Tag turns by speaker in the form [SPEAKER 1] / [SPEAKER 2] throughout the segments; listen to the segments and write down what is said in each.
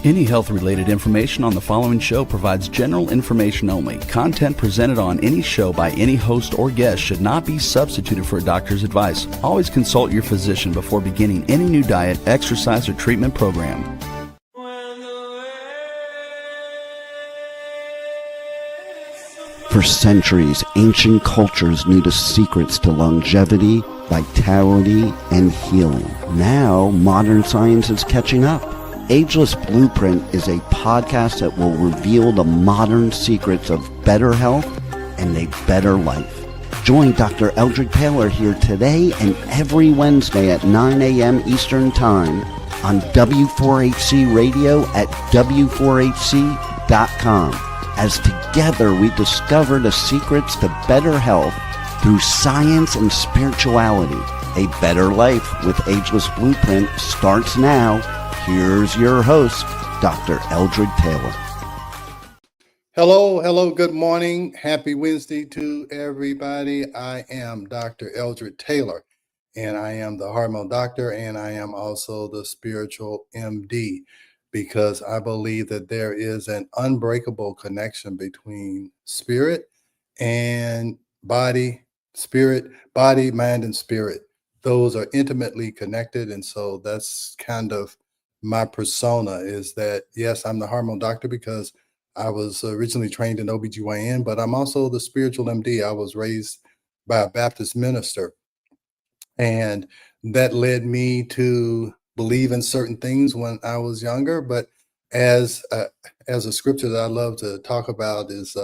[SPEAKER 1] Any health-related information on the following show provides general information only. Content presented on any show by any host or guest should not be substituted for a doctor's advice. Always consult your physician before beginning any new diet, exercise, or treatment program.
[SPEAKER 2] For centuries, ancient cultures knew the secrets to longevity, vitality, and healing. Now, modern science is catching up. Ageless Blueprint is a podcast that will reveal the modern secrets of better health and a better life. Join Dr. Eldred Taylor here today and every Wednesday at 9 a.m. Eastern Time on W4HC Radio at W4HC.com. As together we discover the secrets to better health through science and spirituality. A better life with Ageless Blueprint starts now. Here's your host, Dr. Eldred Taylor.
[SPEAKER 3] Hello, good morning. Happy Wednesday to everybody. I am Dr. Eldred Taylor, and I am the hormone doctor, and I am also the spiritual MD, because I believe that there is an unbreakable connection between spirit and body, mind, and spirit. Those are intimately connected, and so that's kind of my persona, is that, yes, I'm the hormone doctor because I was originally trained in OBGYN, but I'm also the spiritual MD. I was raised by a Baptist minister, and that led me to believe in certain things when I was younger. But as a scripture that I love to talk about is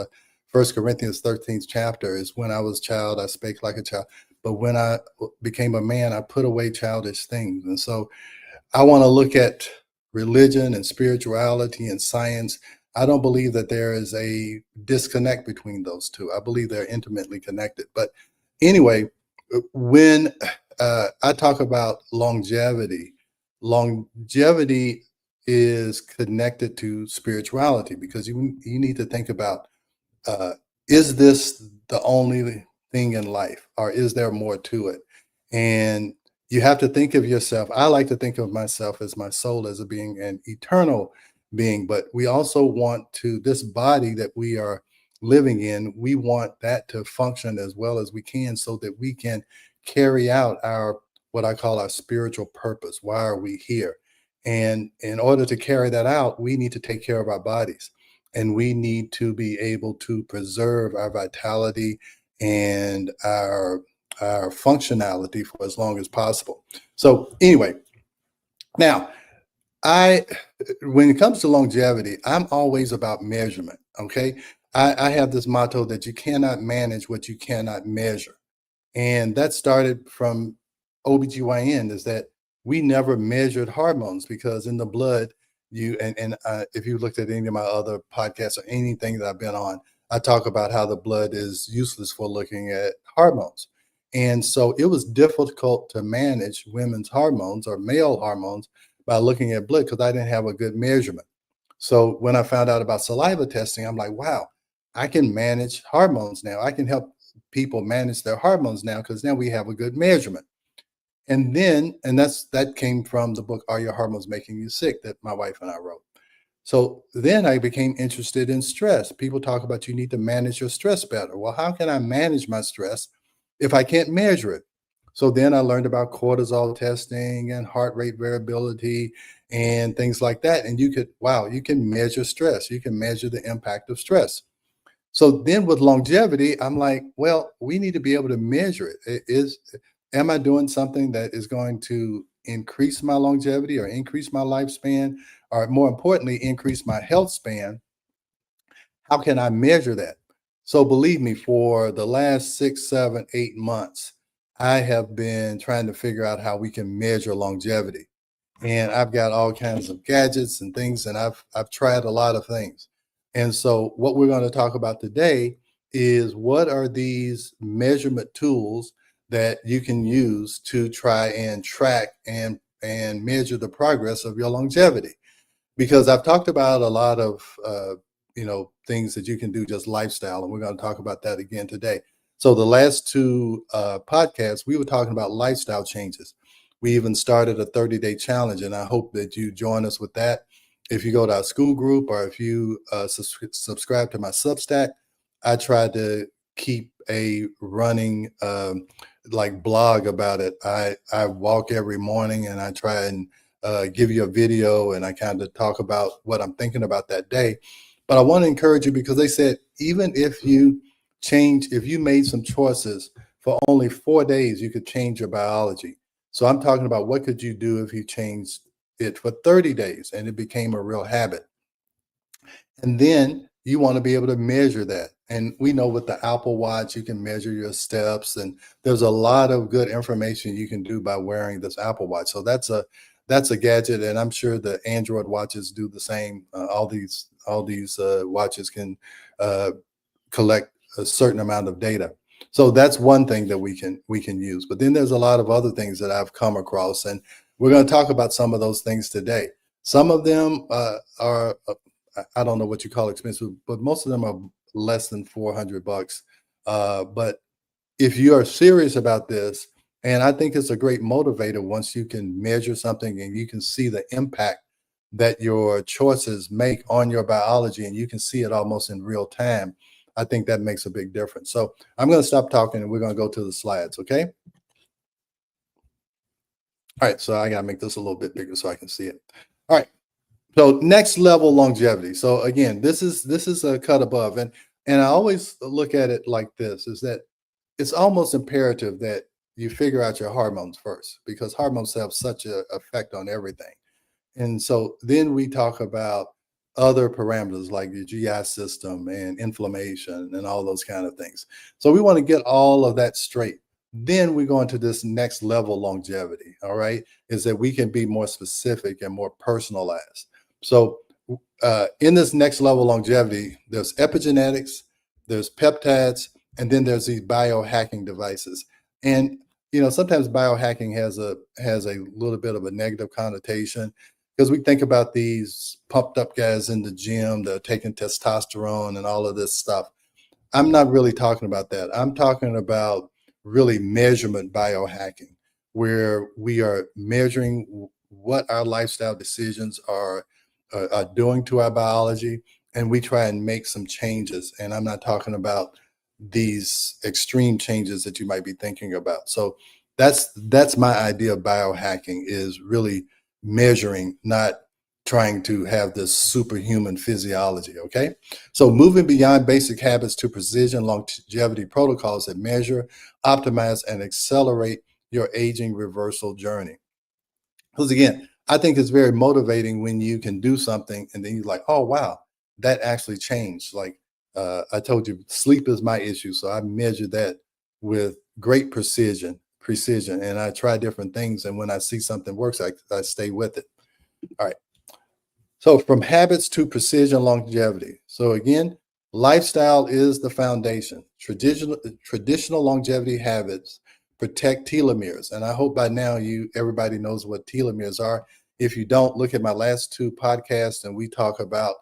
[SPEAKER 3] 1 Corinthians 13th chapter, is when I was a child, I spake like a child. But when I became a man, I put away childish things. And so I want to look at religion and spirituality and science. I don't believe that there is a disconnect between those two. I believe they're intimately connected. But anyway, when I talk about longevity is connected to spirituality, because you need to think about, is this the only thing in life, or is there more to it? And you have to think of yourself. I like to think of myself as my soul as a being, an eternal being, but we also want to, this body that we are living in, we want that to function as well as we can, so that we can carry out our, what I call our spiritual purpose. Why are we here? And in order to carry that out, we need to take care of our bodies, and we need to be able to preserve our vitality and our functionality for as long as possible. So anyway, now when it comes to longevity, I'm always about measurement. Okay. I have this motto that you cannot manage what you cannot measure. And that started from OBGYN, is that we never measured hormones, because in the blood, if you looked at any of my other podcasts or anything that I've been on, I talk about how the blood is useless for looking at hormones. And so it was difficult to manage women's hormones or male hormones by looking at blood, because I didn't have a good measurement. So when I found out about saliva testing, I'm like, wow, I can manage hormones now. I can help people manage their hormones now, because now we have a good measurement. And that came from the book, Are Your Hormones Making You Sick?, that my wife and I wrote. So then I became interested in stress. People talk about you need to manage your stress better. Well, how can I manage my stress if I can't measure it? So then I learned about cortisol testing and heart rate variability and things like that. And you can measure stress. You can measure the impact of stress. So then with longevity, I'm like, well, we need to be able to measure it. Am I doing something that is going to increase my longevity or increase my lifespan, or more importantly, increase my health span? How can I measure that? So believe me, for the last 6, 7, 8 months, I have been trying to figure out how we can measure longevity. And I've got all kinds of gadgets and things, and I've tried a lot of things. And so what we're going to talk about today is, what are these measurement tools that you can use to try and track and measure the progress of your longevity? Because I've talked about a lot of things that you can do, just lifestyle, and we're going to talk about that again today. So the last 2 podcasts, we were talking about lifestyle changes. We even started a 30-day challenge, and I hope that you join us with that. if you go to our school group or if you subscribe to my Substack, I try to keep a running like blog about it. I walk every morning and I try and give you a video and I kind of talk about what I'm thinking about that day. But I want to encourage you because they said even if you made some choices for only 4 days, you could change your biology. So I'm talking about what could you do if you changed it for 30 days and it became a real habit. And then you want to be able to measure that. And we know with the Apple Watch, you can measure your steps, and there's a lot of good information you can do by wearing this Apple Watch. So that's a gadget, and I'm sure the Android watches do the same. All these watches can collect a certain amount of data. So that's one thing that we can use. But then there's a lot of other things that I've come across, and we're going to talk about some of those things today. Some of them are I don't know what you call expensive, but most of them are less than $400. But if you are serious about this, and I think it's a great motivator once you can measure something and you can see the impact that your choices make on your biology and you can see it almost in real time, I think that makes a big difference. So I'm going to stop talking and we're going to go to the slides, okay? All right, so I got to make this a little bit bigger so I can see it. All right. So next level longevity. So again, this is a cut above, and I always look at it like this: is that it's almost imperative that you figure out your hormones first because hormones have such an effect on everything. And so then we talk about other parameters like your GI system and inflammation and all those kind of things. So we want to get all of that straight. Then we go into this next level longevity. All right, is that we can be more specific and more personalized. So in this next level longevity, there's epigenetics, there's peptides, and then there's these biohacking devices. And sometimes biohacking has a little bit of a negative connotation because we think about these pumped up guys in the gym that are taking testosterone and all of this stuff. I'm not really talking about that. I'm talking about really measurement biohacking, where we are measuring what our lifestyle decisions are doing to our biology, and we try and make some changes. And I'm not talking about these extreme changes that you might be thinking about. So that's my idea of biohacking, is really measuring, not trying to have this superhuman physiology. Okay. So moving beyond basic habits to precision longevity protocols that measure, optimize, and accelerate your aging reversal journey. Because again, I think it's very motivating when you can do something and then you're like, oh wow, that actually changed. Like I told you, sleep is my issue. So I measure that with great precision, and I try different things. And when I see something works, I stay with it. All right. So from habits to precision longevity. So again, lifestyle is the foundation. Traditional longevity habits protect telomeres. And I hope by now everybody knows what telomeres are. If you don't, look at my last two podcasts and we talk about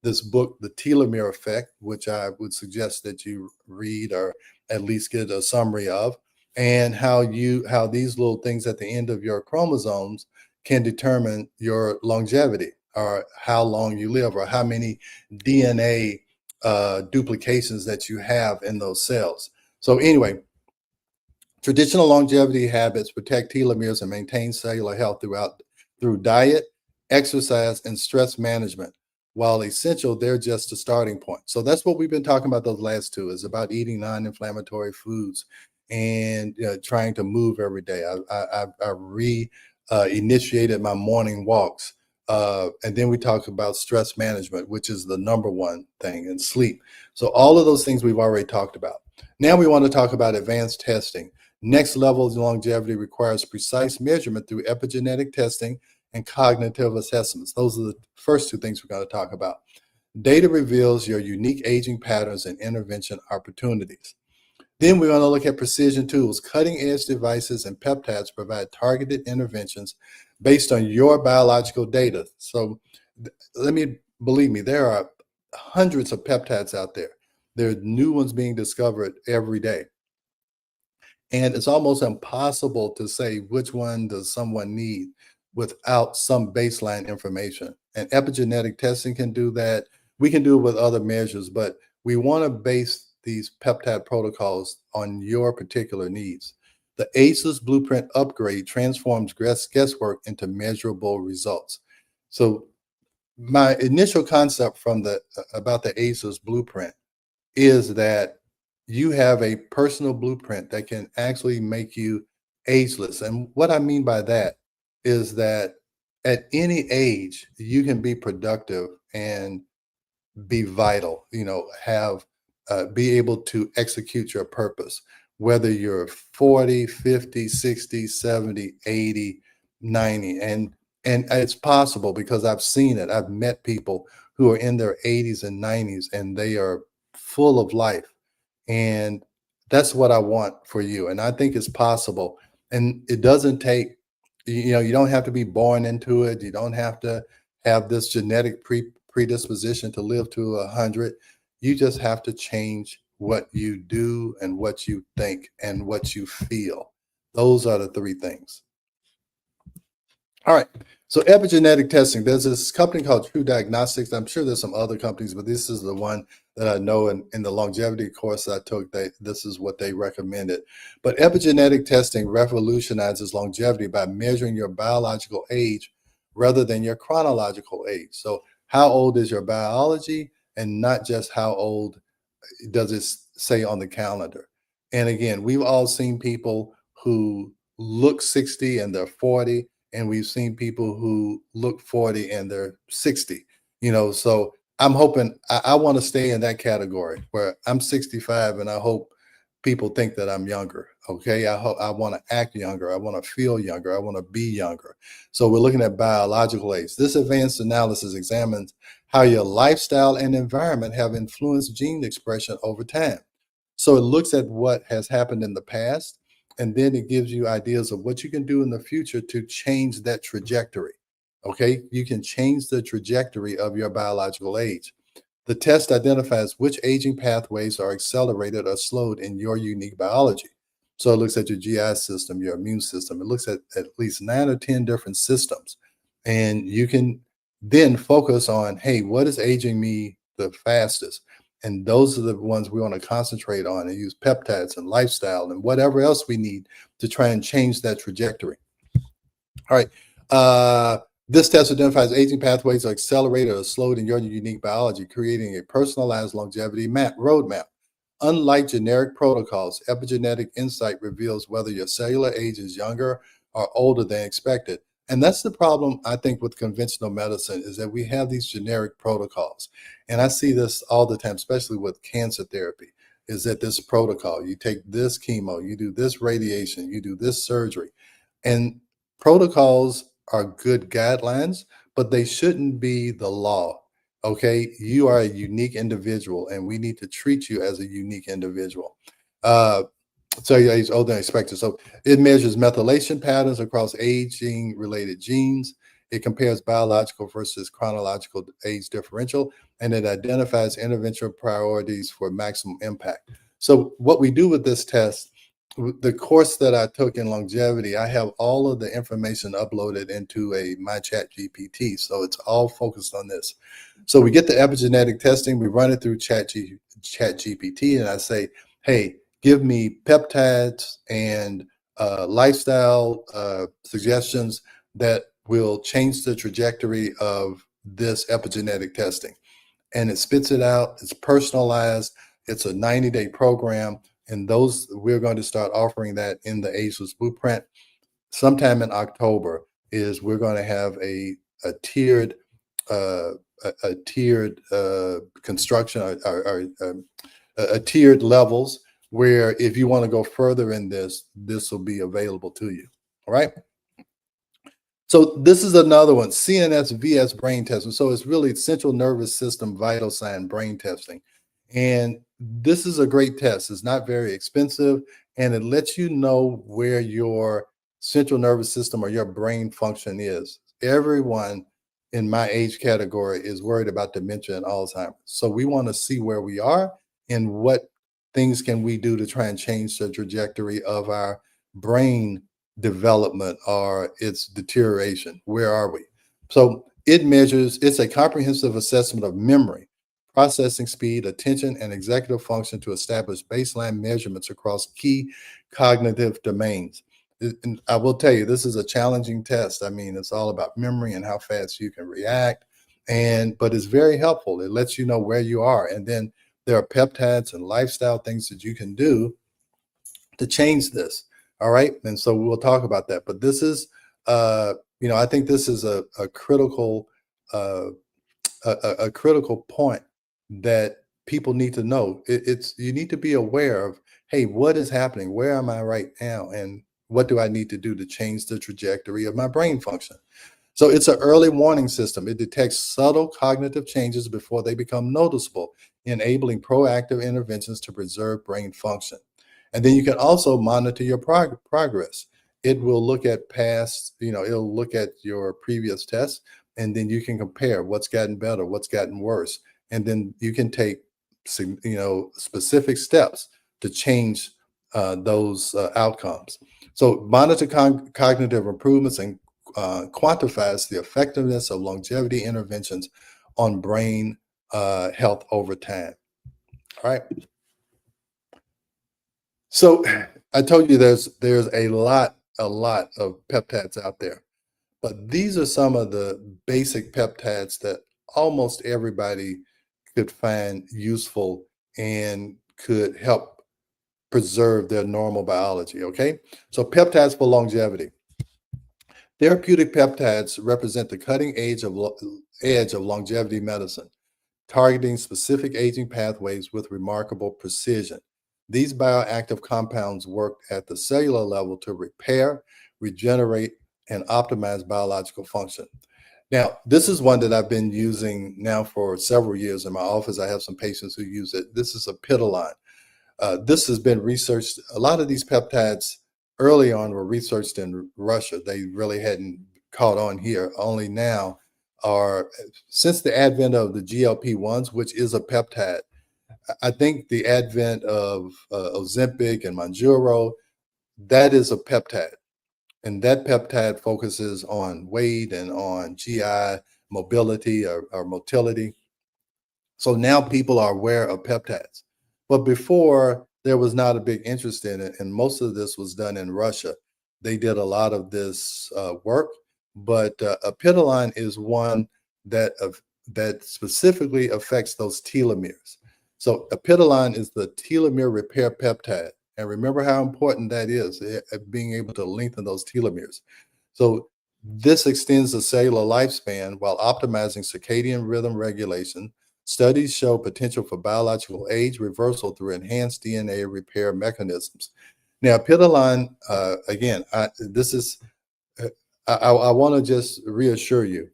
[SPEAKER 3] this book, The Telomere Effect, which I would suggest that you read or at least get a summary of, and how these little things at the end of your chromosomes can determine your longevity, or how long you live, or how many DNA duplications that you have in those cells. So anyway, traditional longevity habits protect telomeres and maintain cellular health through diet, exercise, and stress management. While essential, they're just a starting point. So that's what we've been talking about those last two, is about eating non-inflammatory foods and trying to move every day. I initiated my morning walks. And then we talk about stress management, which is the number one thing, and sleep. So all of those things we've already talked about. Now we want to talk about advanced testing. Next level of longevity requires precise measurement through epigenetic testing and cognitive assessments. Those are the first two things we're going to talk about. Data reveals your unique aging patterns and intervention opportunities. Then we're going to look at precision tools. Cutting edge devices and peptides provide targeted interventions based on your biological data. So believe me, there are hundreds of peptides out there. There are new ones being discovered every day. And it's almost impossible to say which one does someone need without some baseline information. And epigenetic testing can do that. We can do it with other measures, but we want to base these peptide protocols on your particular needs. The Ageless Blueprint upgrade transforms guesswork into measurable results. So my initial concept from the about the Ageless Blueprint is that you have a personal blueprint that can actually make you ageless. And what I mean by that is that at any age, you can be productive and be vital, have be able to execute your purpose, whether you're 40, 50, 60, 70, 80, 90. And it's possible because I've seen it. I've met people who are in their 80s and 90s and they are full of life. And that's what I want for you. And I think it's possible. And it doesn't take, you don't have to be born into it. You don't have to have this genetic predisposition to live to 100. You just have to change what you do and what you think and what you feel. Those are the three things. All right. So epigenetic testing, there's this company called True Diagnostics. I'm sure there's some other companies, but this is the one that I know in the longevity course I took, this is what they recommended. But epigenetic testing revolutionizes longevity by measuring your biological age rather than your chronological age. So how old is your biology and not just how old does it say on the calendar? And again, we've all seen people who look 60 and they're 40, and we've seen people who look 40 and they're 60, so I'm hoping I want to stay in that category where I'm 65 and I hope people think that I'm younger. Okay. I want to act younger. I want to feel younger. I want to be younger. So we're looking at biological age. This advanced analysis examines how your lifestyle and environment have influenced gene expression over time. So it looks at what has happened in the past, and then it gives you ideas of what you can do in the future to change that trajectory. Okay, you can change the trajectory of your biological age. The test identifies which aging pathways are accelerated or slowed in your unique biology. So it looks at your GI system, your immune system. It looks at least 9 or 10 different systems. And you can then focus on, hey, what is aging me the fastest? And those are the ones we want to concentrate on and use peptides and lifestyle and whatever else we need to try and change that trajectory. All right. This test identifies aging pathways are accelerated or slowed in your unique biology, creating a personalized longevity roadmap. Unlike generic protocols, epigenetic insight reveals whether your cellular age is younger or older than expected. And that's the problem, I think, with conventional medicine is that we have these generic protocols. And I see this all the time, especially with cancer therapy, is that this protocol, you take this chemo, you do this radiation, you do this surgery. And protocols are good guidelines, but they shouldn't be the law. Okay, you are a unique individual, and we need to treat you as a unique individual. So your age older than expected. So it measures methylation patterns across aging-related genes. It compares biological versus chronological age differential, and it identifies intervention priorities for maximum impact. So what we do with this test, the course that I took in longevity, I have all of the information uploaded into my chat GPT. So it's all focused on this. So we get the epigenetic testing, we run it through chat GPT, and I say, hey, give me peptides and lifestyle suggestions that will change the trajectory of this epigenetic testing. And it spits it out. It's personalized. It's a 90-day program. And we're going to start offering that in the Ageless Blueprint. Sometime in October we're going to have a tiered construction or a tiered levels where if you want to go further in this will be available to you. All right. So this is another one, CNSVS brain testing. So it's really central nervous system vital sign brain testing. And this is a great test. It's not very expensive, and it lets you know where your central nervous system or your brain function is. Everyone in my age category is worried about dementia and Alzheimer's. So we want to see where we are and what things can we do to try and change the trajectory of our brain development or its deterioration. Where are we? So It's a comprehensive assessment of memory, processing speed, attention, and executive function to establish baseline measurements across key cognitive domains. And I will tell you, this is a challenging test. I mean, it's all about memory and how fast you can react. But it's very helpful. It lets you know where you are. And then there are peptides and lifestyle things that you can do to change this. All right. And so we'll talk about that. But this is, I think this is a critical, a critical point that people need to know. It's you need to be aware of, hey, what is happening? Where am I right now? And what do I need to do to change the trajectory of my brain function? So it's an early warning system. It detects subtle cognitive changes before they become noticeable, enabling proactive interventions to preserve brain function. And then you can also monitor your progress. It will look at past, it'll look at your previous tests, and then you can compare what's gotten better, what's gotten worse. And then you can take, specific steps to change those outcomes. So monitor cognitive improvements and quantifies the effectiveness of longevity interventions on brain health over time. All right. So I told you there's a lot of peptides out there, but these are some of the basic peptides that almost everybody could find useful and could help preserve their normal biology. Okay. So peptides for longevity. Therapeutic peptides represent the cutting edge of longevity medicine, targeting specific aging pathways with remarkable precision. These bioactive compounds work at the cellular level to repair, regenerate, and optimize biological function. Now, this is one that I've been using now for several years in my office. I have some patients who use it. This is Epitalon. This has been researched. A lot of these peptides early on were researched in Russia. They really hadn't caught on here. Only now are, since the advent of the GLP-1s, which is a peptide. I think the advent of Ozempic and Mounjaro, that is a peptide. And that peptide focuses on weight and on GI mobility or motility. So now people are aware of peptides. But before, there was not a big interest in it. And most of this was done in Russia. They did a lot of this work. But Epitalon is one that specifically affects those telomeres. So Epitalon is the telomere repair peptide. And remember how important that is, being able to lengthen those telomeres. So this extends the cellular lifespan while optimizing circadian rhythm regulation. Studies show potential for biological age reversal through enhanced DNA repair mechanisms. Now, Epitalon, again, I want to just reassure you,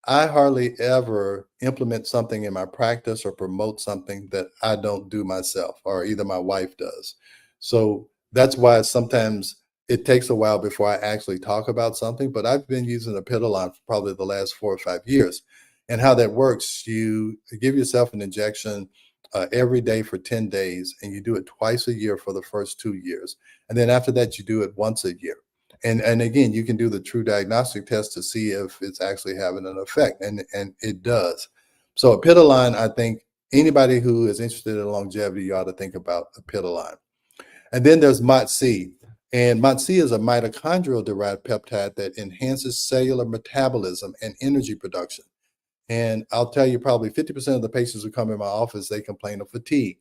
[SPEAKER 3] I hardly ever implement something in my practice or promote something that I don't do myself, or either my wife does. So that's why sometimes it takes a while before I actually talk about something, but I've been using Epitalon for probably the last 4 or 5 years. And how that works, you give yourself an injection every day for 10 days, and you do it twice a year for the first 2 years. And then after that, you do it once a year. And again, you can do the true diagnostic test to see if it's actually having an effect, and it does. So Epitalon, I think anybody who is interested in longevity, you ought to think about Epitalon. And then there's MOTS-c. And MOTS-c is a mitochondrial-derived peptide that enhances cellular metabolism and energy production. And I'll tell you, probably 50% of the patients who come in my office, they complain of fatigue.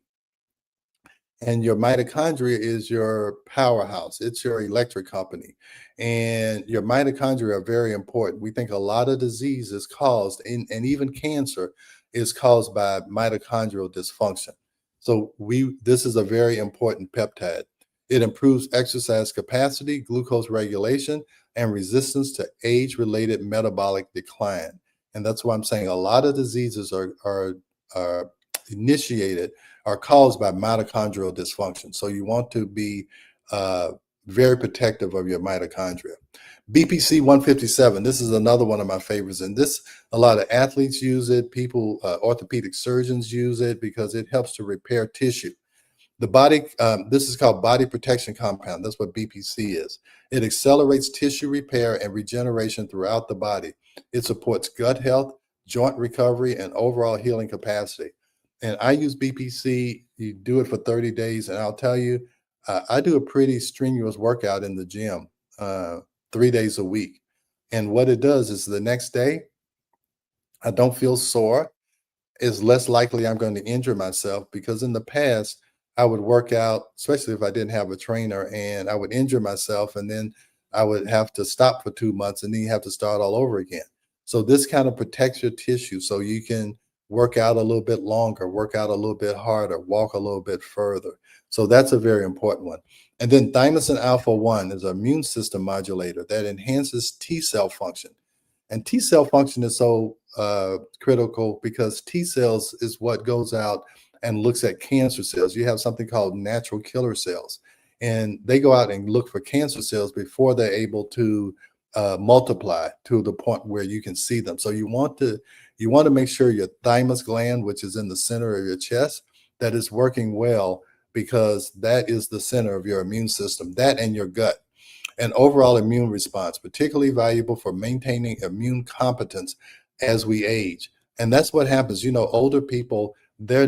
[SPEAKER 3] And your mitochondria is your powerhouse. It's your electric company. And your mitochondria are very important. We think a lot of disease is caused, and even cancer is caused by mitochondrial dysfunction. So this is a very important peptide. It improves exercise capacity, glucose regulation, and resistance to age-related metabolic decline. And that's why I'm saying a lot of diseases are initiated are caused by mitochondrial dysfunction. So you want to be very protective of your mitochondria. BPC 157, this is another one of my favorites. And this, a lot of athletes use it. People, orthopedic surgeons use it because it helps to repair tissue. The body, this is called body protection compound. That's what BPC is. It accelerates tissue repair and regeneration throughout the body. It supports gut health, joint recovery, and overall healing capacity. And I use BPC. You do it for 30 days, and I'll tell you, I do a pretty strenuous workout in the gym 3 days a week. And what it does is the next day, I don't feel sore. It's less likely I'm going to injure myself, because in the past, I would work out, especially if I didn't have a trainer, and I would injure myself, and then I would have to stop for 2 months, and then you have to start all over again. So this kind of protects your tissue so you can work out a little bit longer, work out a little bit harder, walk a little bit further. So that's a very important one. And then thymosin alpha 1 is an immune system modulator that enhances T cell function. And T cell function is so critical, because T cells is what goes out and looks at cancer cells. You have something called natural killer cells, and they go out and look for cancer cells before they're able to multiply to the point where you can see them. So you want to make sure your thymus gland, which is in the center of your chest, that is working well, because that is the center of your immune system, that and your gut. And overall immune response, particularly valuable for maintaining immune competence as we age. And that's what happens. Older people, their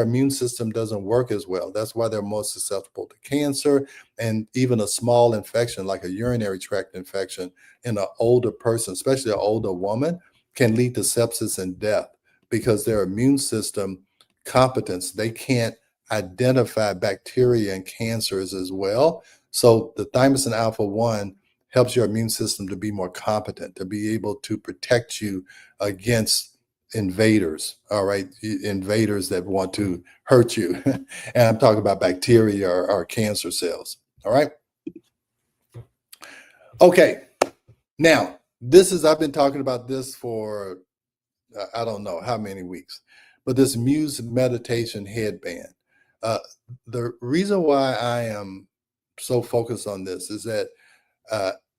[SPEAKER 3] immune system doesn't work as well. That's why they're more susceptible to cancer, and even a small infection like a urinary tract infection in an older person, especially an older woman, can lead to sepsis and death, because their immune system competence, they can't identify bacteria and cancers as well. So the thymosin alpha 1 helps your immune system to be more competent, to be able to protect you against invaders, all right? Invaders that want to hurt you. And I'm talking about bacteria or cancer cells, all right? Okay, now, I've been talking about this for, I don't know how many weeks, but this Muse meditation headband. The reason why I am so focused on this is that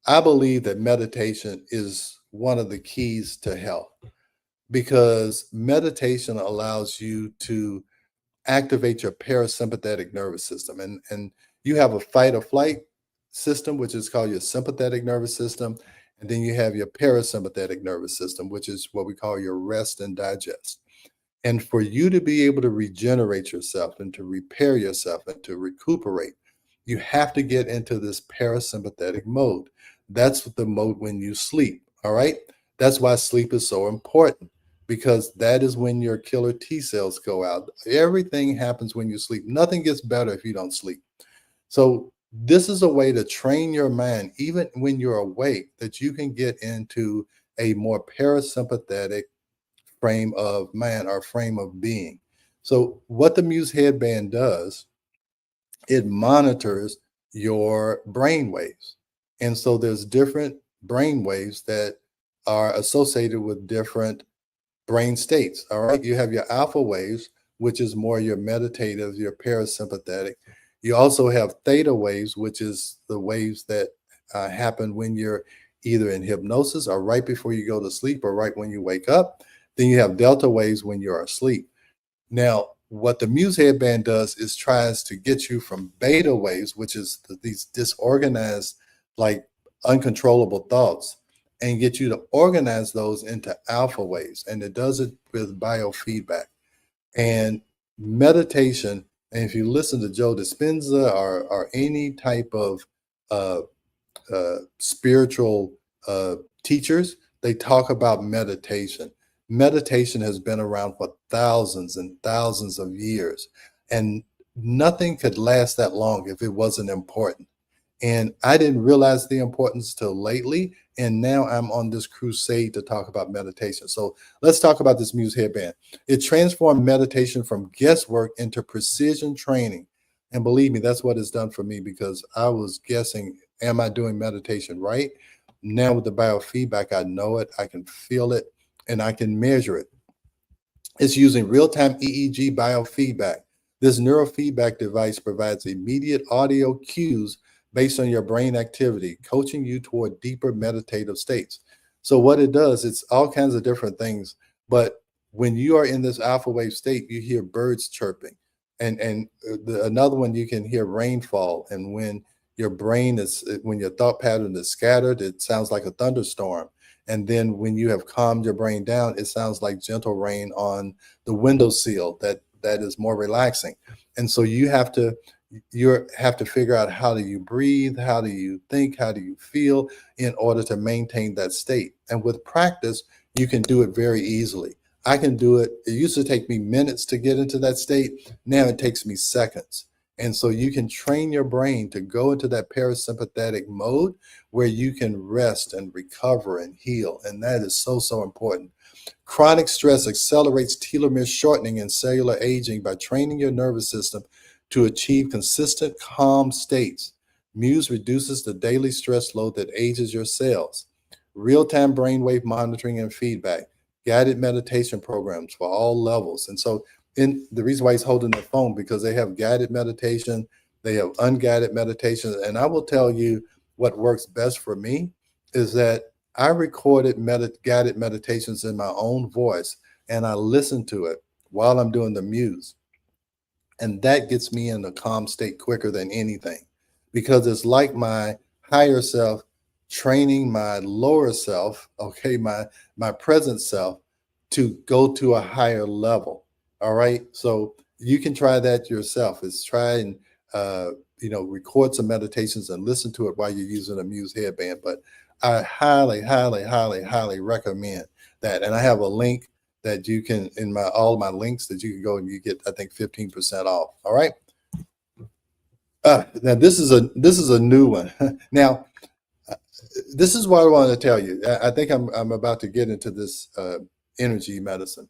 [SPEAKER 3] I believe that meditation is one of the keys to health, because meditation allows you to activate your parasympathetic nervous system. And you have a fight or flight system, which is called your sympathetic nervous system. And then you have your parasympathetic nervous system, which is what we call your rest and digest. And for you to be able to regenerate yourself and to repair yourself and to recuperate, you have to get into this parasympathetic mode. That's the mode when you sleep, all right? That's why sleep is so important, because that is when your killer T cells go out. Everything happens when you sleep. Nothing gets better if you don't sleep. So this is a way to train your mind, even when you're awake, that you can get into a more parasympathetic frame of mind or frame of being. So what the Muse headband does, it monitors your brain waves. And so there's different brain waves that are associated with different brain states. All right. You have your alpha waves, which is more your meditative, your parasympathetic. You also have theta waves, which is the waves that happen when you're either in hypnosis or right before you go to sleep or right when you wake up. Then you have delta waves when you're asleep. Now, what the Muse headband does is tries to get you from beta waves, which is these disorganized, like uncontrollable thoughts, and get you to organize those into alpha waves. And it does it with biofeedback and meditation. And if you listen to Joe Dispenza or any type of spiritual teachers, they talk about meditation. Meditation has been around for thousands and thousands of years, and nothing could last that long if it wasn't important. And I didn't realize the importance till lately, and now I'm on this crusade to talk about meditation. So let's talk about this Muse headband. It transformed meditation from guesswork into precision training. And believe me, that's what it's done for me, because I was guessing, am I doing meditation right? Now with the biofeedback, I know it, I can feel it, and I can measure it. It's using real-time EEG biofeedback. This neurofeedback device provides immediate audio cues based on your brain activity, coaching you toward deeper meditative states. So what it does, it's all kinds of different things. But when you are in this alpha wave state, you hear birds chirping. Another one, you can hear rainfall. And when when your thought pattern is scattered, it sounds like a thunderstorm. And then when you have calmed your brain down, it sounds like gentle rain on the windowsill that is more relaxing. And so you have to figure out, how do you breathe, how do you think, how do you feel, in order to maintain that state. And with practice, you can do it very easily. I can do it. It used to take me minutes to get into that state. Now it takes me seconds. And so you can train your brain to go into that parasympathetic mode where you can rest and recover and heal. And that is so, so important. Chronic stress accelerates telomere shortening and cellular aging by training your nervous system to achieve consistent, calm states. Muse reduces the daily stress load that ages your cells. Real-time brainwave monitoring and feedback. Guided meditation programs for all levels. And so the reason why he's holding the phone, because they have guided meditation, they have unguided meditation. And I will tell you what works best for me is that I recorded guided meditations in my own voice, and I listen to it while I'm doing the Muse. And that gets me in a calm state quicker than anything, because it's like my higher self training my lower self, okay, my present self, to go to a higher level. All right. So you can try that yourself. Is try and record some meditations and listen to it while you're using a Muse headband. But I highly, highly, highly, highly recommend that. And I have a link that you can, in all of my links, that you can go and you get, I think, 15% off. All right. Now this is a new one. Now, this is what I want to tell you. I think I'm about to get into this energy medicine.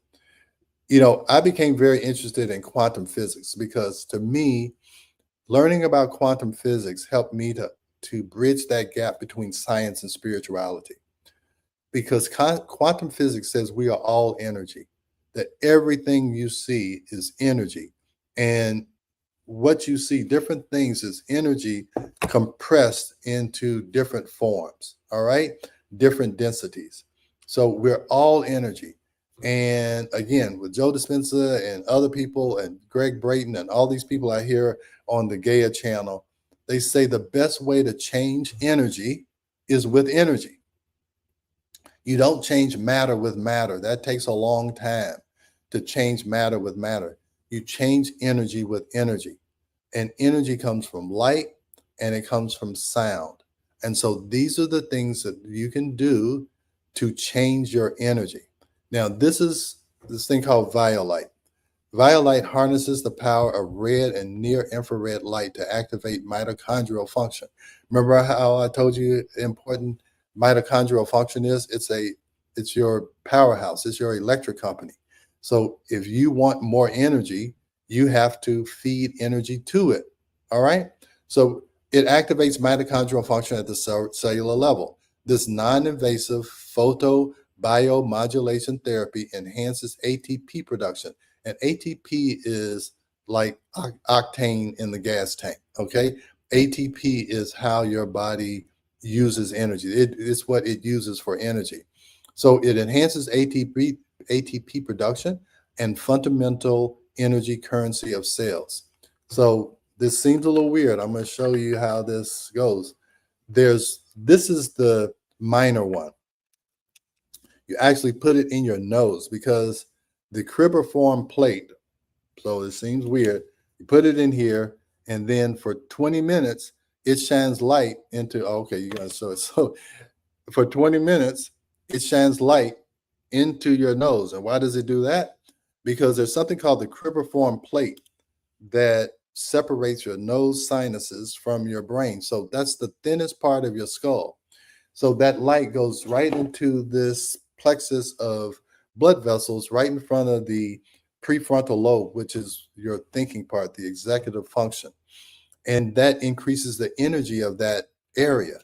[SPEAKER 3] I became very interested in quantum physics because, to me, learning about quantum physics helped me to bridge that gap between science and spirituality. Because quantum physics says we are all energy, that everything you see is energy. And what you see, different things, is energy compressed into different forms, all right? Different densities. So we're all energy. And again, with Joe Dispenza and other people and Greg Brayton and all these people I hear on the Gaia channel, they say the best way to change energy is with energy. You don't change matter with matter. That takes a long time to change matter with matter. You change energy with energy. And energy comes from light and it comes from sound. And so these are the things that you can do to change your energy. Now, this is this thing called Vielight. Vielight harnesses the power of red and near infrared light to activate mitochondrial function. Remember how I told you important mitochondrial function is? It's your powerhouse. It's your electric company. So if you want more energy, you have to feed energy to it. All right. So it activates mitochondrial function at the cellular level. This non-invasive photobiomodulation therapy enhances ATP production. And ATP is like octane in the gas tank. Okay. ATP is how your body uses energy. It's what it uses for energy. So it enhances ATP production and fundamental energy currency of cells. So this seems a little weird. I'm going to show you how this goes. This is the minor one. You actually put it in your nose because the cribriform plate, so it seems weird, you put it in here, and then for 20 minutes, it shines light into, okay, you're going to show it. So for 20 minutes, it shines light into your nose. And why does it do that? Because there's something called the cribriform plate that separates your nose sinuses from your brain. So that's the thinnest part of your skull. So that light goes right into this plexus of blood vessels right in front of the prefrontal lobe, which is your thinking part, the executive function. And that increases the energy of that area.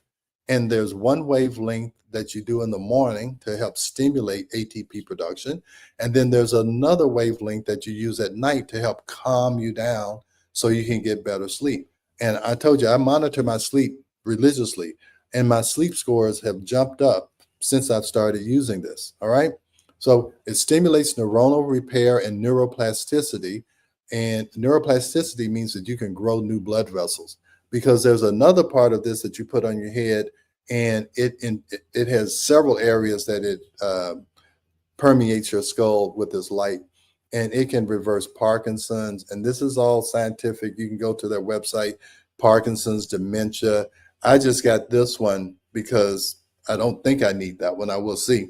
[SPEAKER 3] And there's one wavelength that you do in the morning to help stimulate ATP production. And then there's another wavelength that you use at night to help calm you down so you can get better sleep. And I told you, I monitor my sleep religiously, and my sleep scores have jumped up since I've started using this. All right. So it stimulates neuronal repair and neuroplasticity. And neuroplasticity means that you can grow new blood vessels, because there's another part of this that you put on your head, and it has several areas that it permeates your skull with this light, and it can reverse Parkinson's. And this is all scientific. You can go to their website, Parkinson's, dementia. I just got this one because I don't think I need that one. I will see.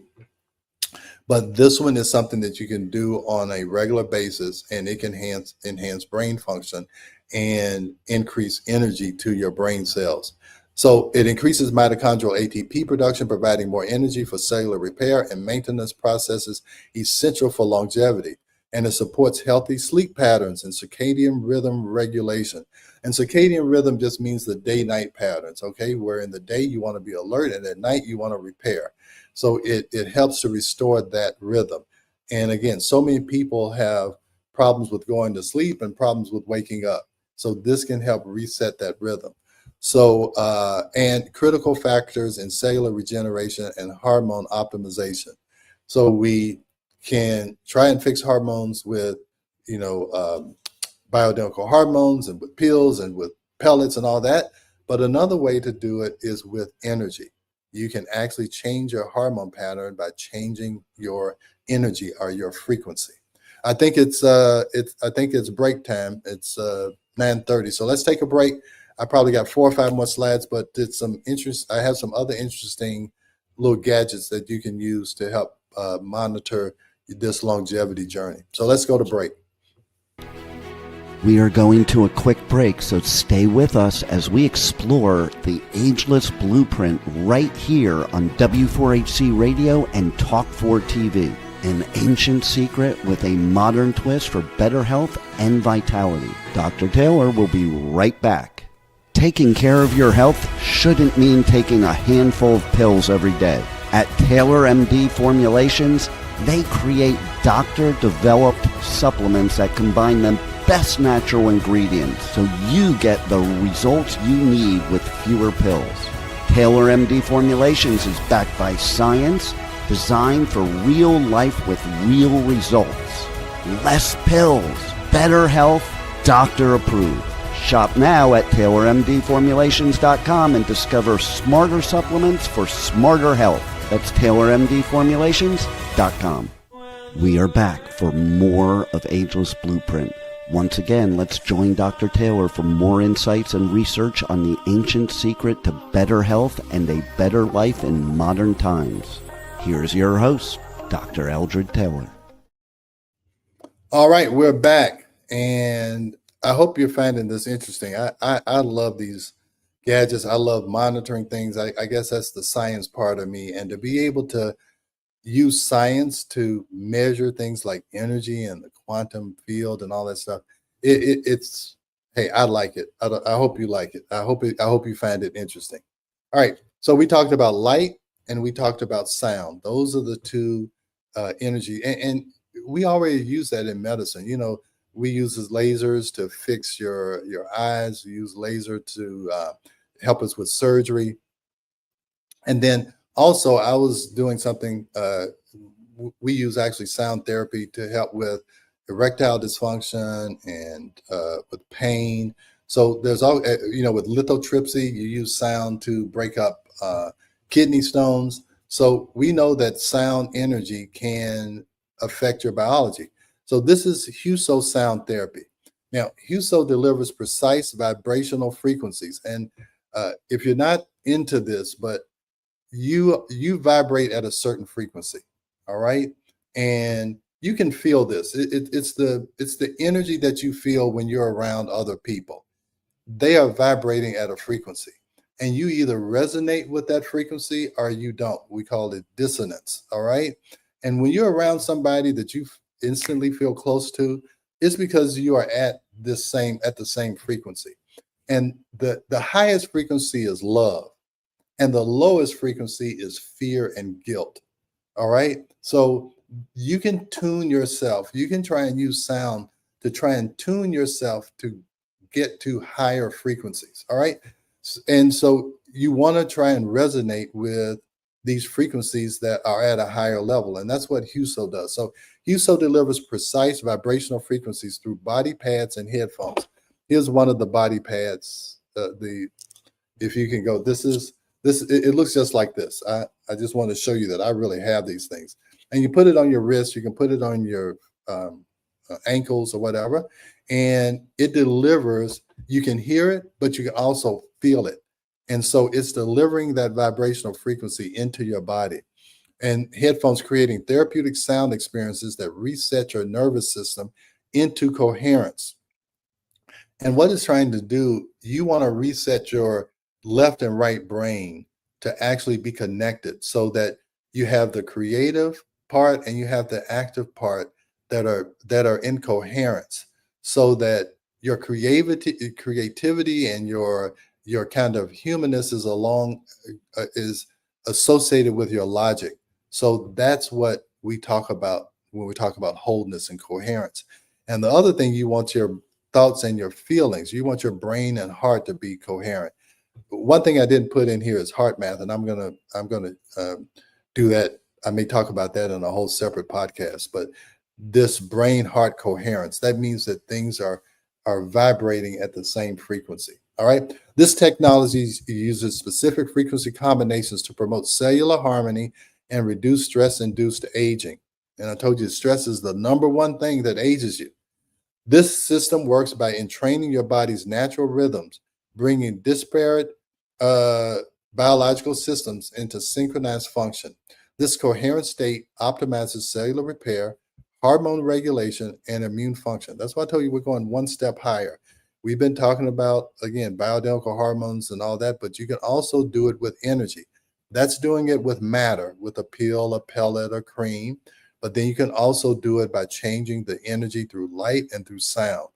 [SPEAKER 3] But this one is something that you can do on a regular basis, and it can enhance brain function and increase energy to your brain cells. So it increases mitochondrial ATP production, providing more energy for cellular repair and maintenance processes essential for longevity. And it supports healthy sleep patterns and circadian rhythm regulation. And circadian rhythm just means the day-night patterns, okay? Where in the day you want to be alert, and at night you want to repair. So it helps to restore that rhythm. And again, so many people have problems with going to sleep and problems with waking up. So this can help reset that rhythm. So, and critical factors in cellular regeneration and hormone optimization. So we can try and fix hormones with, bioidentical hormones, and with pills and with pellets and all that. But another way to do it is with energy. You can actually change your hormone pattern by changing your energy or your frequency. I think it's break time. It's 9:30. So let's take a break. I probably got 4 or 5 more slides, but I have some other interesting little gadgets that you can use to help monitor this longevity journey. So let's go to break.
[SPEAKER 2] We are going to a quick break, so stay with us as we explore the Ageless Blueprint right here on W4HC Radio and Talk4 TV. An ancient secret with a modern twist for better health and vitality. Dr. Taylor will be right back. Taking care of your health shouldn't mean taking a handful of pills every day. At Taylor MD Formulations, they create doctor-developed supplements that combine the best natural ingredients so you get the results you need with fewer pills. Taylor MD Formulations is backed by science, designed for real life with real results. Less pills, better health, doctor approved. Shop now at TaylorMDFormulations.com and discover smarter supplements for smarter health. That's TaylorMDFormulations.com. We are back for more of Ageless Blueprint. Once again, let's join Dr. Taylor for more insights and research on the ancient secret to better health and a better life in modern times. Here's your host, Dr. Eldred Taylor.
[SPEAKER 3] All right, we're back, and I hope you're finding this interesting. I love these gadgets. I love monitoring things. I guess that's the science part of me, and to be able to use science to measure things like energy and the quantum field and all that stuff. It's hey, I like it. I hope you like it. I hope you find it interesting. All right. So we talked about light and we talked about sound. Those are the two energy, and we already use that in medicine. We use lasers to fix your eyes. We use laser to help us with surgery, and then also, I was doing something, we use actually sound therapy to help with erectile dysfunction and with pain. So there's all, with lithotripsy, you use sound to break up kidney stones. So we know that sound energy can affect your biology. So this is Huso sound therapy. Now, Huso delivers precise vibrational frequencies. And if you're not into this, but you vibrate at a certain frequency, all right, and you can feel this. It's the energy that you feel when you're around other people. They are vibrating at a frequency, and you either resonate with that frequency or you don't. We call it dissonance, all right. And when you're around somebody that you instantly feel close to, it's because you are at the same frequency. And the highest frequency is love. And the lowest frequency is fear and guilt. All right. So you can tune yourself. You can try and use sound to try and tune yourself to get to higher frequencies. All right. And so you want to try and resonate with these frequencies that are at a higher level. And that's what Huso does. So Huso delivers precise vibrational frequencies through body pads and headphones. Here's one of the body pads. If you can go, it looks just like this. I just want to show you that I really have these things. And you put it on your wrist, you can put it on your ankles or whatever, and it delivers. You can hear it, but you can also feel it. And so it's delivering that vibrational frequency into your body. And headphones creating therapeutic sound experiences that reset your nervous system into coherence. And what it's trying to do, you want to reset your left and right brain to actually be connected so that you have the creative part and you have the active part that are in coherence, so that your creativity and your kind of humanness is associated with your logic. So that's what we talk about when we talk about wholeness and coherence. And the other thing, you want your thoughts and your feelings. You want your brain and heart to be coherent. One thing I didn't put in here is heart math, and I'm gonna do that. I may talk about that in a whole separate podcast. But this brain heart coherence, that means that things are vibrating at the same frequency. All right. This technology uses specific frequency combinations to promote cellular harmony and reduce stress-induced aging. And I told you, stress is the number one thing that ages you. This system works by entraining your body's natural rhythms, bringing disparate biological systems into synchronized function. This coherent state optimizes cellular repair, hormone regulation, and immune function. That's why I told you we're going one step higher. We've been talking about, again, bioidentical hormones and all that, but you can also do it with energy. That's doing it with matter, with a pill, a pellet, a cream. But then you can also do it by changing the energy through light and through sound.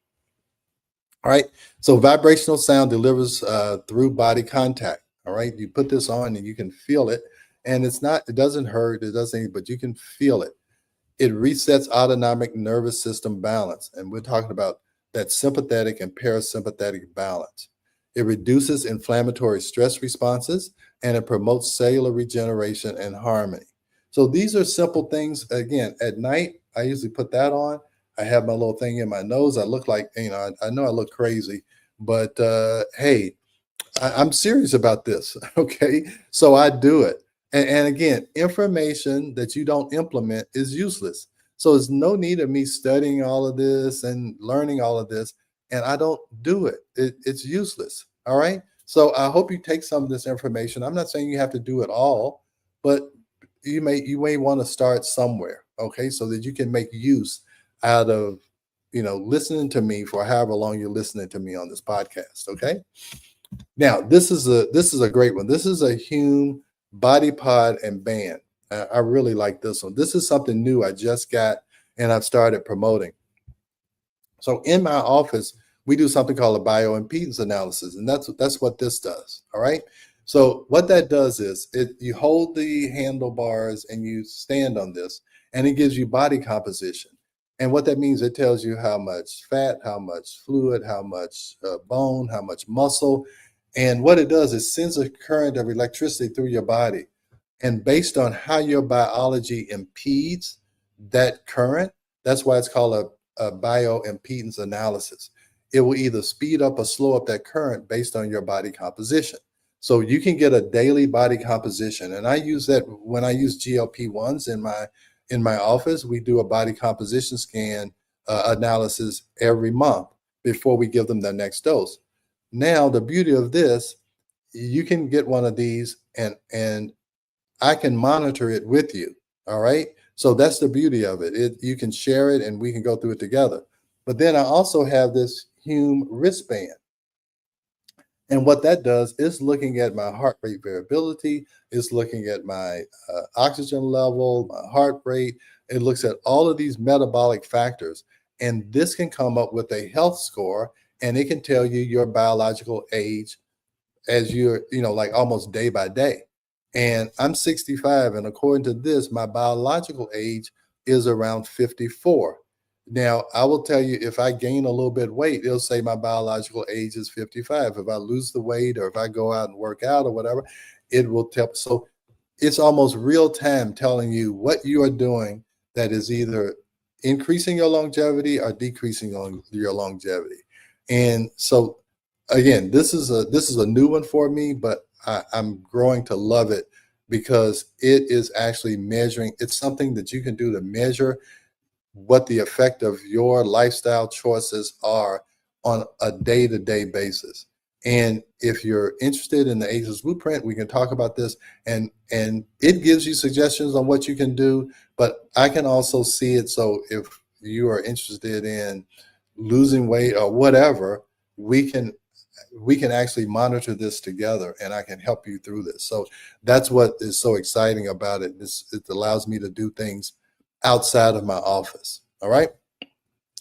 [SPEAKER 3] All right. So vibrational sound delivers through body contact. All right. You put this on and you can feel it. And it doesn't hurt, it doesn't, but you can feel it. It resets autonomic nervous system balance. And we're talking about that sympathetic and parasympathetic balance. It reduces inflammatory stress responses, and it promotes cellular regeneration and harmony. So these are simple things. Again, at night, I usually put that on. I have my little thing in my nose. I look like, I know I look crazy, but hey, I'm serious about this. Okay. So I do it. And again, information that you don't implement is useless. So there's no need of me studying all of this and learning all of this, and I don't do it. It's useless. All right. So I hope you take some of this information. I'm not saying you have to do it all, but you may want to start somewhere. Okay. So that you can make use out of, listening to me for however long you're listening to me on this podcast. Okay. Now, this is a great one. This is a Hume BodyPod and Band. I really like this one. This is something new I just got and I've started promoting. So in my office, we do something called a bioimpedance analysis, and that's what this does. All right. So what that does is you hold the handlebars and you stand on this, and it gives you body composition. And what that means, it tells you how much fat, how much fluid, how much bone, how much muscle. And what it does is sends a current of electricity through your body. And based on how your biology impedes that current, that's why it's called a bioimpedance analysis. It will either speed up or slow up that current based on your body composition. So you can get a daily body composition. And I use that when I use GLP-1s in my office. We do a body composition scan analysis every month before we give them their next dose. Now, the beauty of this, you can get one of these and I can monitor it with you. All right. So that's the beauty of it. You can share it and we can go through it together. But then I also have this Hume wristband. And what that does is looking at my heart rate variability, it's looking at my oxygen level, my heart rate. It looks at all of these metabolic factors. And this can come up with a health score, and it can tell you your biological age as you're, like almost day by day. And I'm 65, and according to this, my biological age is around 54. Now, I will tell you, if I gain a little bit of weight, it'll say my biological age is 55. If I lose the weight or if I go out and work out or whatever, it will tell. So it's almost real time telling you what you are doing that is either increasing your longevity or decreasing your longevity. And so again, this is a new one for me, but I'm growing to love it because it is actually measuring. It's something that you can do to measure what the effect of your lifestyle choices are on a day-to-day basis. And if you're interested in the Ageless Blueprint, we can talk about this, and it gives you suggestions on what you can do, but I can also see it. So if you are interested in losing weight or whatever, we can actually monitor this together, and I can help you through this. So that's what is so exciting about it. It allows me to do things outside of my office. All right.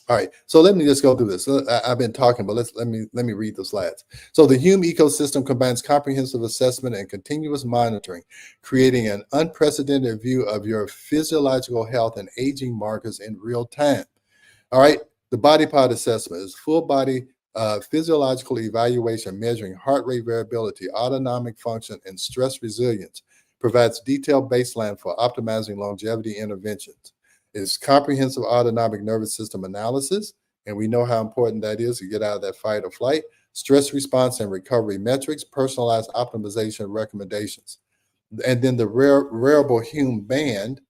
[SPEAKER 3] All right. So let me just go through this. I've been talking, but let me read the slides. So the Hume ecosystem combines comprehensive assessment and continuous monitoring, creating an unprecedented view of your physiological health and aging markers in real time. All right. The BodyPod assessment is full body physiological evaluation measuring heart rate variability, autonomic function, and stress resilience. Provides detailed baseline for optimizing longevity interventions. It's comprehensive autonomic nervous system analysis, and we know how important that is to get out of that fight or flight. Stress response and recovery metrics, personalized optimization recommendations. And then the wearable Hume Band,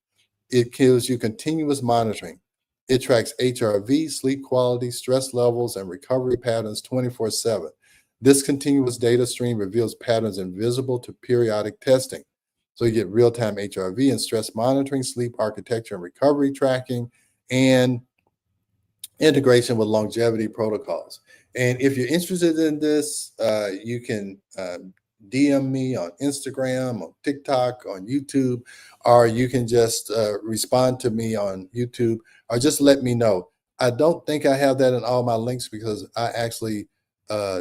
[SPEAKER 3] it gives you continuous monitoring. It tracks HRV, sleep quality, stress levels, and recovery patterns 24/7. This continuous data stream reveals patterns invisible to periodic testing. So you get real-time HRV and stress monitoring, sleep architecture and recovery tracking, and integration with longevity protocols. And if you're interested in this, you can DM me on Instagram, on TikTok, on YouTube, or you can just respond to me on YouTube, or just let me know. I don't think I have that in all my links because I actually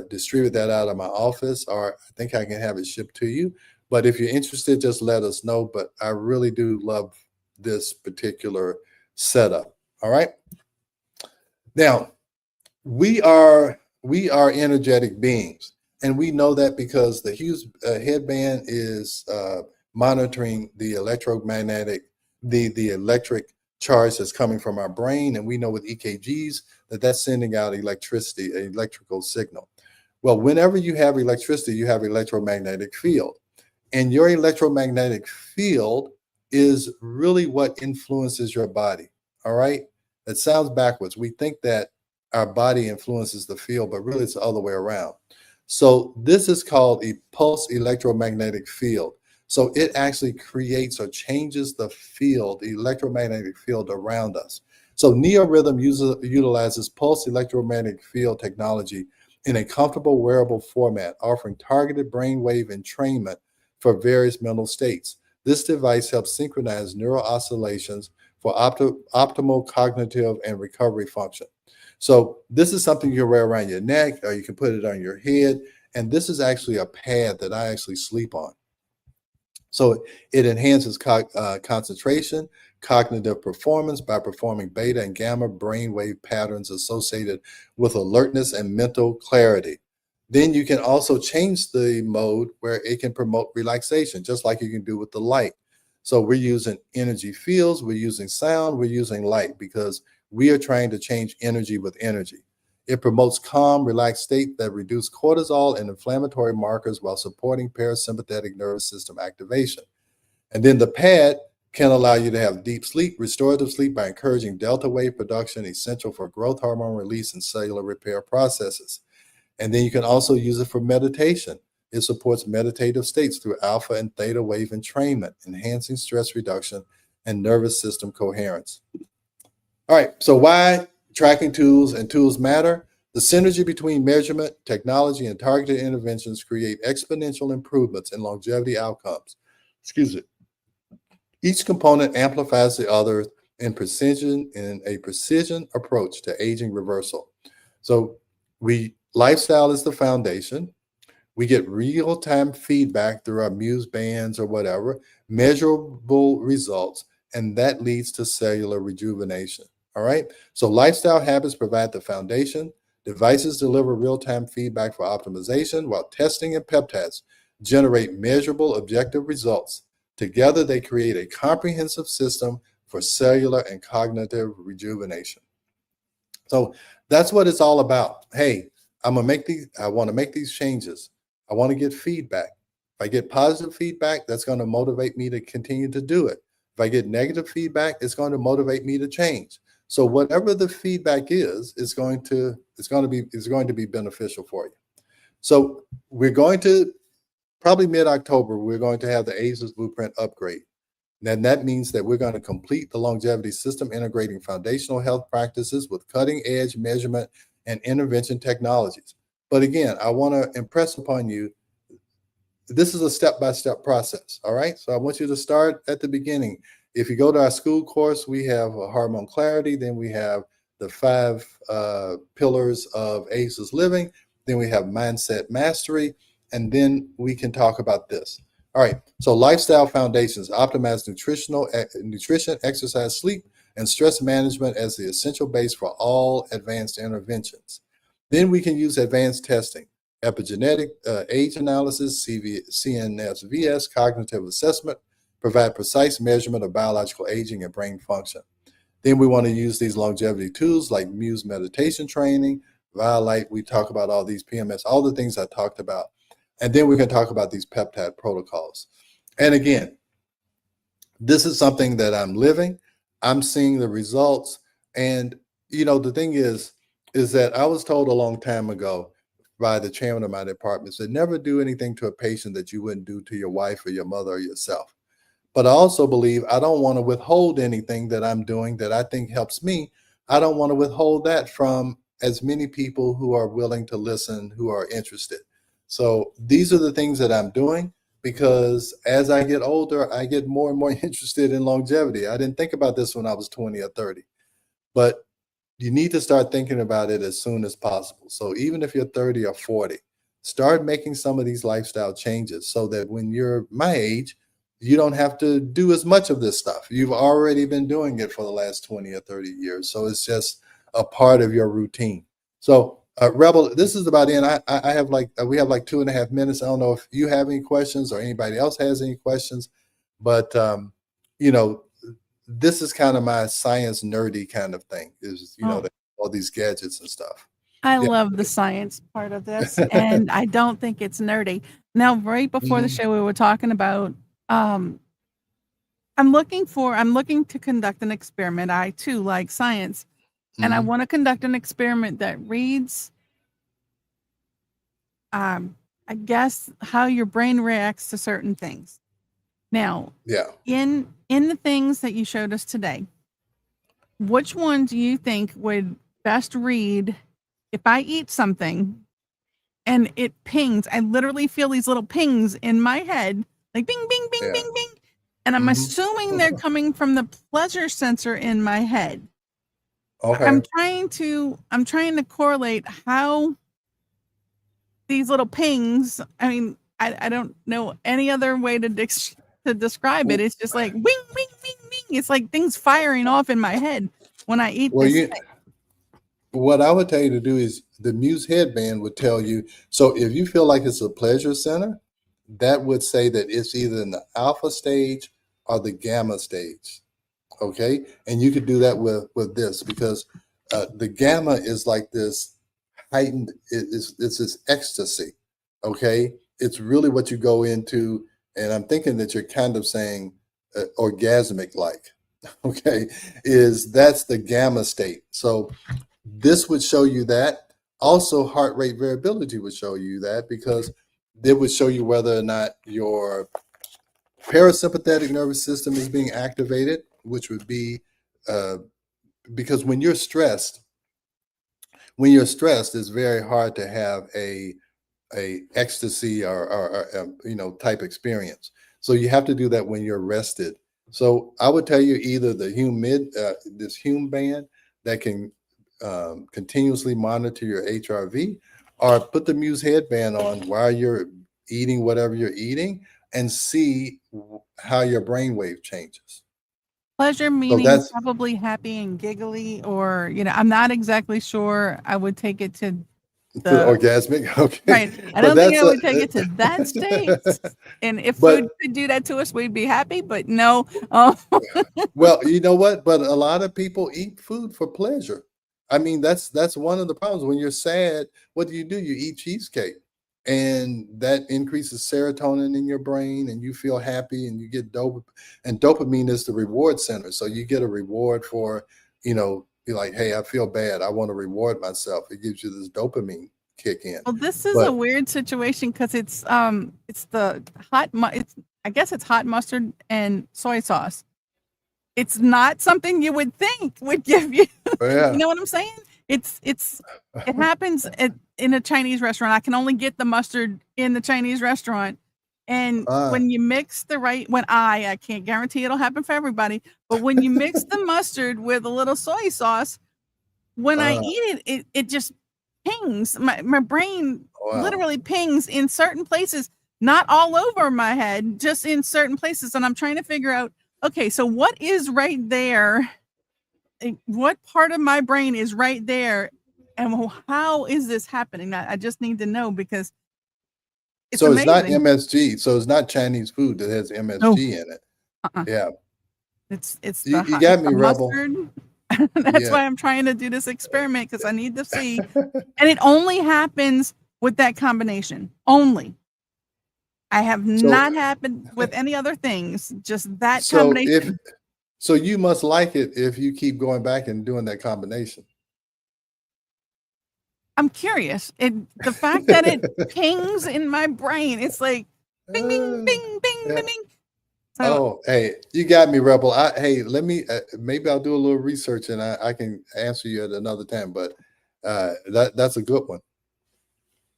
[SPEAKER 3] distribute that out of my office, or I think I can have it shipped to you. But if you're interested, just let us know. But I really do love this particular setup. All right. Now, we are energetic beings, and we know that because the Hughes headband is monitoring the electromagnetic, the electric charge that's coming from our brain, and we know with EKGs that that's sending out electricity, an electrical signal. Well, whenever you have electricity, you have electromagnetic field, and your electromagnetic field is really what influences your body. All right, that sounds backwards. We think that our body influences the field, but really it's the other way around. So this is called a pulse electromagnetic field. So it actually creates or changes the field, the electromagnetic field around us. So NeoRhythm utilizes pulse electromagnetic field technology in a comfortable wearable format, offering targeted brainwave entrainment for various mental states. This device helps synchronize neural oscillations for optimal cognitive and recovery function. So this is something you can wear around your neck, or you can put it on your head. And this is actually a pad that I actually sleep on. So it enhances concentration, cognitive performance by performing beta and gamma brainwave patterns associated with alertness and mental clarity. Then you can also change the mode where it can promote relaxation, just like you can do with the light. So we're using energy fields, we're using sound, we're using light, because we are trying to change energy with energy. It promotes calm, relaxed state that reduce cortisol and inflammatory markers while supporting parasympathetic nervous system activation. And then the pad can allow you to have deep sleep, restorative sleep by encouraging delta wave production, essential for growth hormone release and cellular repair processes. And then you can also use it for meditation. It supports meditative states through alpha and theta wave entrainment, enhancing stress reduction and nervous system coherence. All right, so why tracking tools and tools matter? The synergy between measurement, technology, and targeted interventions create exponential improvements in longevity outcomes. Excuse me. Each component amplifies the other in a precision approach to aging reversal. So lifestyle is the foundation. We get real-time feedback through our Muse bands or whatever, measurable results, and that leads to cellular rejuvenation. All right. So lifestyle habits provide the foundation. Devices deliver real-time feedback for optimization, while testing and peptides generate measurable objective results. Together, they create a comprehensive system for cellular and cognitive rejuvenation. So that's what it's all about. Hey, I want to make these changes. I want to get feedback. If I get positive feedback, that's going to motivate me to continue to do it. If I get negative feedback, it's going to motivate me to change. So whatever the feedback is, it's going to be beneficial for you. So we're going to probably mid-October, we're going to have the Ageless Blueprint upgrade. And that means that we're going to complete the longevity system, integrating foundational health practices with cutting-edge measurement and intervention technologies. But again, I want to impress upon you, this is a step-by-step process, all right? So I want you to start at the beginning. If you go to our school course, we have a hormone clarity, then we have the 5 pillars of Ageless living, then we have mindset mastery, and then we can talk about this. All right, so lifestyle foundations, optimize nutrition, exercise, sleep, and stress management as the essential base for all advanced interventions. Then we can use advanced testing, epigenetic, age analysis, CNSVS, cognitive assessment, provide precise measurement of biological aging and brain function. Then we want to use these longevity tools like Muse meditation training, Vielight. We talk about all these PMS, all the things I talked about. And then we can talk about these peptide protocols. And again, this is something that I'm living. I'm seeing the results. And, the thing is that I was told a long time ago by the chairman of my department, said, never do anything to a patient that you wouldn't do to your wife or your mother or yourself. But I also believe I don't want to withhold anything that I'm doing that I think helps me. I don't want to withhold that from as many people who are willing to listen, who are interested. So these are the things that I'm doing, because as I get older, I get more and more interested in longevity. I didn't think about this when I was 20 or 30, but you need to start thinking about it as soon as possible. So even if you're 30 or 40, start making some of these lifestyle changes so that when you're my age, you don't have to do as much of this stuff. You've already been doing it for the last 20 or 30 years. So it's just a part of your routine. So Rebel, this is about it. I have we have like 2.5 minutes. I don't know if you have any questions or anybody else has any questions, but this is kind of my science nerdy kind of thing. Is all these gadgets and stuff.
[SPEAKER 4] I love the science part of this, and I don't think it's nerdy. Now, right before the show, we were talking about. I'm looking to conduct an experiment. I too like science. And I want to conduct an experiment that reads, I guess, how your brain reacts to certain things. Now, in the things that you showed us today, which one do you think would best read if I eat something and it pings? I literally feel these little pings in my head, like bing, bing, bing, bing, bing. And I'm assuming they're coming from the pleasure sensor in my head. Okay. I'm trying to correlate how these little pings. I mean, I don't know any other way to describe it. It's just like wing, wing, wing, wing. It's like things firing off in my head when I eat this thing.
[SPEAKER 3] What I would tell you to do is the Muse headband would tell you. So if you feel like it's a pleasure center, that would say that it's either in the alpha stage or the gamma stage. Okay, and you could do that with this, because the gamma is like this heightened. It's this ecstasy. Okay, it's really what you go into, and I'm thinking that you're kind of saying orgasmic like. Okay, that's the gamma state. So this would show you that. Also, heart rate variability would show you that, because it would show you whether or not your parasympathetic nervous system is being activated, which would be because when you're stressed, it's very hard to have a ecstasy or type experience. So you have to do that when you're rested. So I would tell you either the this Hume band that can continuously monitor your HRV, or put the Muse headband on while you're eating whatever you're eating and see how your brainwave changes.
[SPEAKER 4] Pleasure meaning probably happy and giggly, or I'm not exactly sure. I would take it to
[SPEAKER 3] orgasmic. Okay.
[SPEAKER 4] Right. I don't think I would take it to that state. And if food could do that to us, we'd be happy, but no.
[SPEAKER 3] Well, you know what? But a lot of people eat food for pleasure. I mean, that's one of the problems. When you're sad, what do? You eat cheesecake. And that increases serotonin in your brain, and you feel happy, and you get dopamine. And dopamine is the reward center. So you get a reward for, be like, hey, I feel bad. I want to reward myself. It gives you this dopamine kick in.
[SPEAKER 4] Well, this is a weird situation because it's the I guess it's hot mustard and soy sauce. It's not something you would think would give you.
[SPEAKER 3] Yeah.
[SPEAKER 4] You know what I'm saying? It happens in a Chinese restaurant. I can only get the mustard in the Chinese restaurant. And when you mix I can't guarantee it'll happen for everybody, but when you mix the mustard with a little soy sauce, when I eat it just pings. My brain literally pings in certain places, not all over my head, just in certain places. And I'm trying to figure out, okay, so what is right there? What part of my brain is right there? And how is this happening? I just need to know because it's amazing.
[SPEAKER 3] It's not MSG. So it's not Chinese food that has MSG in it. Yeah.
[SPEAKER 4] It's
[SPEAKER 3] you got me, Rebel.
[SPEAKER 4] That's why I'm trying to do this experiment because I need to see. And it only happens with that combination. Only. I have not happened with any other things. Just that combination.
[SPEAKER 3] So you must like it if you keep going back and doing that combination.
[SPEAKER 4] I'm curious. The fact that it pings in my brain, it's like bing, bing, bing, bing, bing, bing.
[SPEAKER 3] So, hey, you got me, Rebel. Let me, maybe I'll do a little research and I can answer you at another time, but that's a good one.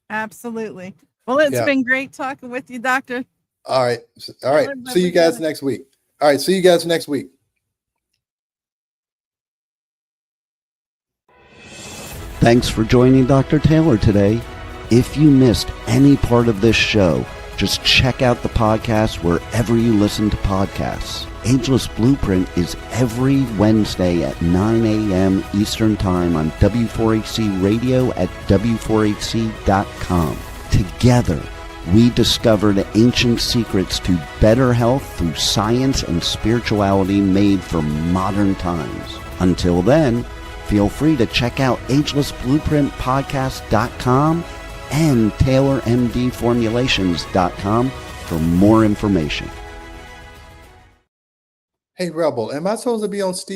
[SPEAKER 4] Absolutely. Well, it's been great talking with you, Doctor.
[SPEAKER 3] All right. See you guys next week. All right. See you guys next week.
[SPEAKER 2] Thanks for joining Dr. Taylor today. If you missed any part of this show, just check out the podcast wherever you listen to podcasts. Ageless Blueprint is every Wednesday at 9 a.m. Eastern Time on W4HC Radio at W4HC.com. Together, we discover the ancient secrets to better health through science and spirituality made for modern times. Until then, feel free to check out agelessblueprintpodcast.com and taylormdformulations.com for more information.
[SPEAKER 3] Hey, Rebel, am I supposed to be on Steve?